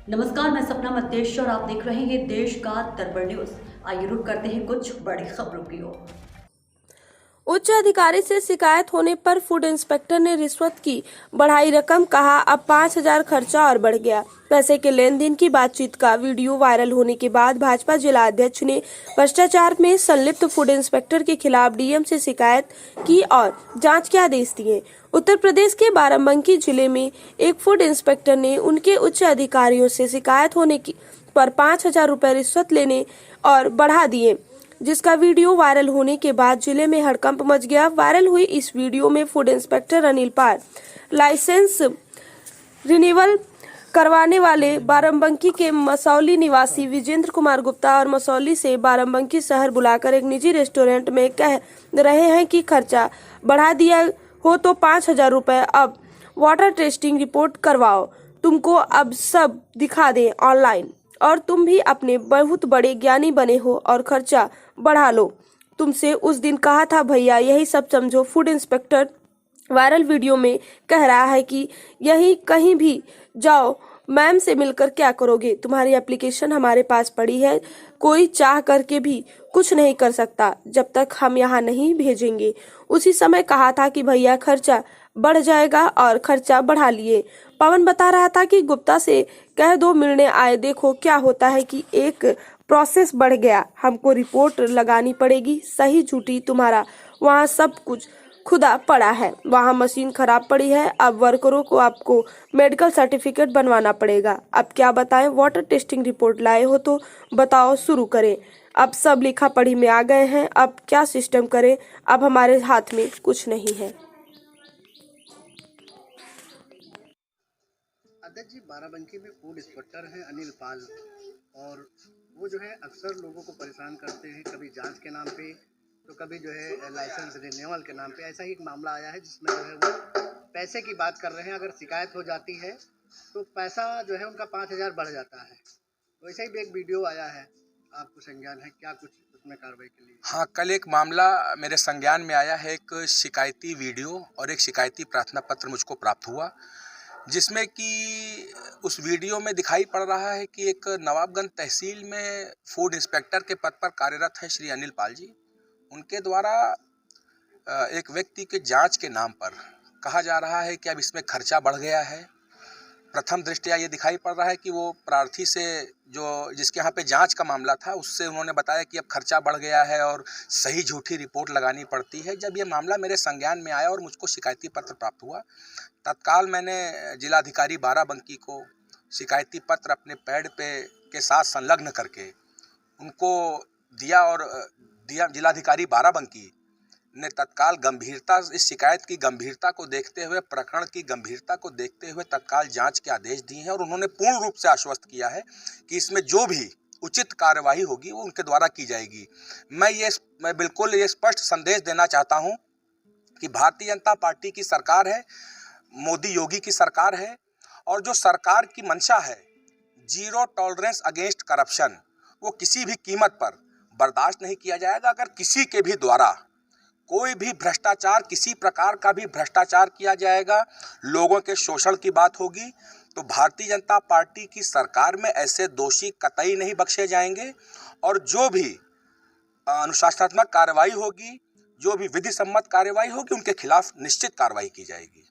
नमस्कार, मैं सपना मध्य और आप देख रहे हैं देश का दरबार न्यूज। आइए रुक करते हैं कुछ बड़ी खबरों की ओर। उच्च अधिकारी से शिकायत होने पर फूड इंस्पेक्टर ने रिश्वत की बढ़ाई रकम, कहा अब 5,000 खर्चा और बढ़ गया। पैसे के लेन देन की बातचीत का वीडियो वायरल होने के बाद भाजपा जिला अध्यक्ष ने भ्रष्टाचार में संलिप्त फूड इंस्पेक्टर के खिलाफ डीएम से शिकायत की और जांच के आदेश दिए। उत्तर प्रदेश के बाराबंकी जिले में एक फूड इंस्पेक्टर ने उनके उच्च अधिकारियों से शिकायत होने की पर 5,000 रुपए रिश्वत लेने और बढ़ा दिए, जिसका वीडियो वायरल होने के बाद जिले में हड़कंप मच गया। वायरल हुई इस वीडियो में फूड इंस्पेक्टर अनिल पाल, लाइसेंस रिन्यूअल करवाने वाले बाराबंकी के मसौली निवासी विजेंद्र कुमार गुप्ता और मसौली से बाराबंकी शहर बुलाकर एक निजी रेस्टोरेंट में कह रहे हैं कि खर्चा बढ़ा दिया हो तो 5,000 रुपए, अब वाटर टेस्टिंग रिपोर्ट करवाओ, तुमको अब सब दिखा दें ऑनलाइन, और तुम भी अपने बहुत बड़े ज्ञानी बने हो और खर्चा बढ़ा लो। तुमसे उस दिन कहा था भैया, यही सब समझो। फूड इंस्पेक्टर वायरल वीडियो में कह रहा है कि यही कहीं भी जाओ, मैम से मिलकर क्या करोगे, तुम्हारी एप्लीकेशन हमारे पास पड़ी है, कोई चाह करके भी कुछ नहीं कर सकता जब तक हम यहाँ नहीं भेजेंगे। उसी समय कहा था कि भैया खर्चा बढ़ जाएगा और खर्चा बढ़ा लिए। पवन बता रहा था कि गुप्ता से कह दो मिलने आए, देखो क्या होता है कि एक प्रोसेस बढ़ गया, हमको रिपोर्ट लगानी पड़ेगी, सही झूठी तुम्हारा वहाँ सब कुछ खुदा पड़ा है, वहाँ मशीन खराब पड़ी है, अब वर्करों को आपको मेडिकल सर्टिफिकेट बनवाना पड़ेगा। अब क्या बताएं, वाटर टेस्टिंग रिपोर्ट लाए हो तो बताओ, शुरू करें। अब सब लिखा पढ़ी में आ गए हैं, अब क्या सिस्टम करें, अब हमारे हाथ में कुछ नहीं है। अध्यक्ष जी, बाराबंकी में फूड इंस्पेक्टर हैं अनिल पाल, और वो जो है अक्सर लोगों को परेशान करते हैं, कभी जांच के नाम पे तो कभी जो है लाइसेंस रिन्यूअल के नाम पे। ऐसा ही एक मामला आया है जिसमें जो है वो पैसे की बात कर रहे हैं। अगर शिकायत हो जाती है तो पैसा जो है उनका 5,000 बढ़ जाता है। तो ऐसा ही भी एक वीडियो आया है, आपको संज्ञान है क्या कुछ उसमें कार्रवाई के लिए? हाँ, कल एक मामला मेरे संज्ञान में आया है। एक शिकायती वीडियो और एक शिकायती प्रार्थना पत्र मुझको प्राप्त हुआ, जिसमें कि उस वीडियो में दिखाई पड़ रहा है कि एक नवाबगंज तहसील में फूड इंस्पेक्टर के पद पर कार्यरत है श्री अनिल पाल जी। उनके द्वारा एक व्यक्ति के जांच के नाम पर कहा जा रहा है कि अब इसमें खर्चा बढ़ गया है। प्रथम दृष्टया ये दिखाई पड़ रहा है कि वो प्रार्थी से जो जिसके यहाँ पे जांच का मामला था, उससे उन्होंने बताया कि अब खर्चा बढ़ गया है और सही झूठी रिपोर्ट लगानी पड़ती है। जब ये मामला मेरे संज्ञान में आया और मुझको शिकायती पत्र प्राप्त हुआ, तत्काल मैंने जिलाधिकारी बाराबंकी को शिकायती पत्र अपने पैड पे के साथ संलग्न करके उनको दिया, और जिलाधिकारी बाराबंकी ने तत्काल गंभीरता, इस शिकायत की गंभीरता को देखते हुए, प्रकरण की गंभीरता को देखते हुए तत्काल जांच के आदेश दिए हैं, और उन्होंने पूर्ण रूप से आश्वस्त किया है कि इसमें जो भी उचित कार्यवाही होगी वो उनके द्वारा की जाएगी। मैं बिल्कुल ये स्पष्ट संदेश देना चाहता हूं कि भारतीय जनता पार्टी की सरकार है, मोदी योगी की सरकार है, और जो सरकार की मंशा है जीरो टॉलरेंस अगेंस्ट करप्शन, वो किसी भी कीमत पर बर्दाश्त नहीं किया जाएगा। अगर किसी के भी द्वारा कोई भी भ्रष्टाचार, किसी प्रकार का भी भ्रष्टाचार किया जाएगा, लोगों के शोषण की बात होगी, तो भारतीय जनता पार्टी की सरकार में ऐसे दोषी कतई नहीं बख्शे जाएंगे, और जो भी अनुशासनात्मक कार्रवाई होगी, जो भी विधि सम्मत कार्रवाई होगी, उनके खिलाफ निश्चित कार्रवाई की जाएगी।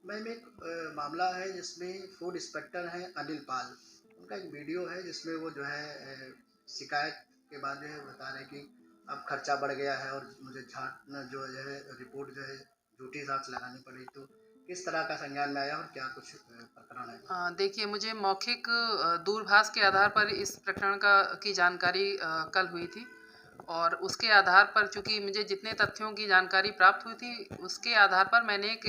मैम, एक मामला है जिसमें फूड इंस्पेक्टर हैं अनिल पाल, उनका एक वीडियो है जिसमें वो जो है शिकायत के बाद जो है बता रहे हैं कि अब खर्चा बढ़ गया है और मुझे जो है रिपोर्ट जो है झूठी जांच लगानी पड़ी। तो किस तरह का संज्ञान में आया और क्या कुछ प्रकरण है? देखिए, मुझे मौखिक दूरभाष के आधार पर इस प्रकरण की जानकारी कल हुई थी, और उसके आधार पर चूँकि मुझे जितने तथ्यों की जानकारी प्राप्त हुई थी, उसके आधार पर मैंने एक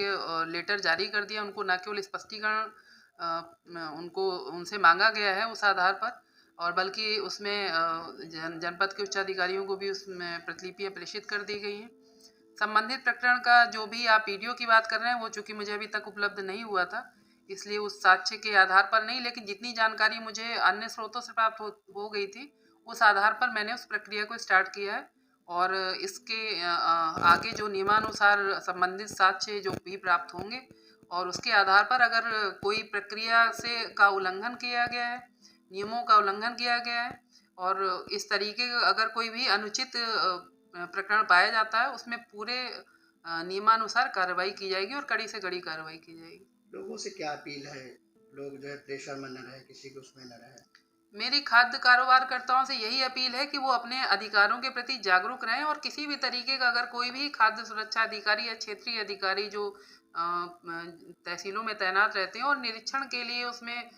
लेटर जारी कर दिया उनको। न केवल स्पष्टीकरण उनको उनसे मांगा गया है उस आधार पर, और बल्कि उसमें जनपद के उच्चाधिकारियों को भी उसमें प्रतिलिपियाँ प्रेषित कर दी गई हैं। संबंधित प्रकरण का जो भी आप वीडियो की बात कर रहे हैं, वो चूँकि मुझे अभी तक उपलब्ध नहीं हुआ था, इसलिए उस साक्ष्य के आधार पर नहीं, लेकिन जितनी जानकारी मुझे अन्य स्रोतों से प्राप्त हो गई थी, उस आधार पर मैंने उस प्रक्रिया को स्टार्ट किया है। और इसके आगे जो नियमानुसार संबंधित साक्ष्य जो भी प्राप्त होंगे और उसके आधार पर अगर कोई प्रक्रिया का उल्लंघन किया गया है, नियमों का उल्लंघन किया गया है और इस तरीके का अगर कोई भी अनुचित प्रकरण पाया जाता है, उसमें पूरे नियमानुसार कार्रवाई की जाएगी और कड़ी से कड़ी कार्रवाई की जाएगी। लोगों से क्या अपील है? लोग जो है प्रेशर में न रहे, किसी के उसमें न रहे। मेरी खाद्य कारोबारकर्ताओं से यही अपील है कि वो अपने अधिकारों के प्रति जागरूक रहें और किसी भी तरीके का अगर कोई भी खाद्य सुरक्षा अधिकारी या क्षेत्रीय अधिकारी जो तहसीलों में तैनात रहते हैं और निरीक्षण के लिए उसमें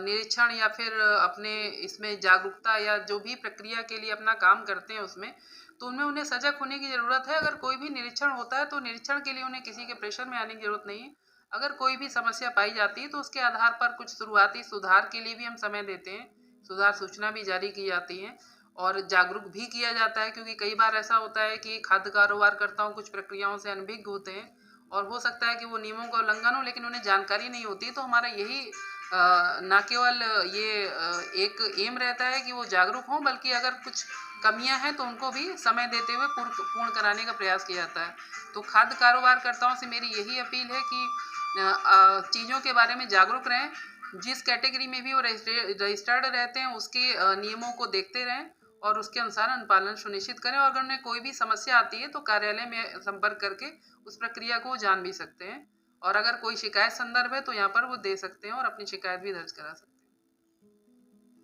निरीक्षण या फिर अपने इसमें जागरूकता या जो भी प्रक्रिया के लिए अपना काम करते हैं उसमें, तो उनमें उन्हें सजग होने की ज़रूरत है। अगर कोई भी निरीक्षण होता है तो निरीक्षण के लिए उन्हें किसी के प्रेशर में आने की ज़रूरत नहीं है। अगर कोई भी समस्या पाई जाती है तो उसके आधार पर कुछ शुरुआती सुधार के लिए भी हम समय देते हैं, सुधार सूचना भी जारी की जाती है और जागरूक भी किया जाता है, क्योंकि कई बार ऐसा होता है कि खाद्य कारोबारकर्ताओं कुछ प्रक्रियाओं से अनभिज्ञ होते हैं और हो सकता है कि वो नियमों का उल्लंघन हो लेकिन उन्हें जानकारी नहीं होती। तो हमारा यही न केवल ये एक एम रहता है कि वो जागरूक हों, बल्कि अगर कुछ कमियां हैं तो उनको भी समय देते हुए पूर्ण कराने का प्रयास किया जाता है। तो खाद्य कारोबारकर्ताओं से मेरी यही अपील है कि चीज़ों के बारे में जागरूक रहें, जिस कैटेगरी में भी वो रजिस्टर्ड रहते हैं उसके नियमों को देखते रहें और उसके अनुसार अनुपालन सुनिश्चित करें। और अगर उन्हें कोई भी समस्या आती है तो कार्यालय में संपर्क करके उस प्रक्रिया को जान भी सकते हैं और अगर कोई शिकायत संदर्भ है तो यहाँ पर वो दे सकते हैं और अपनी शिकायत भी दर्ज करा सकते हैं।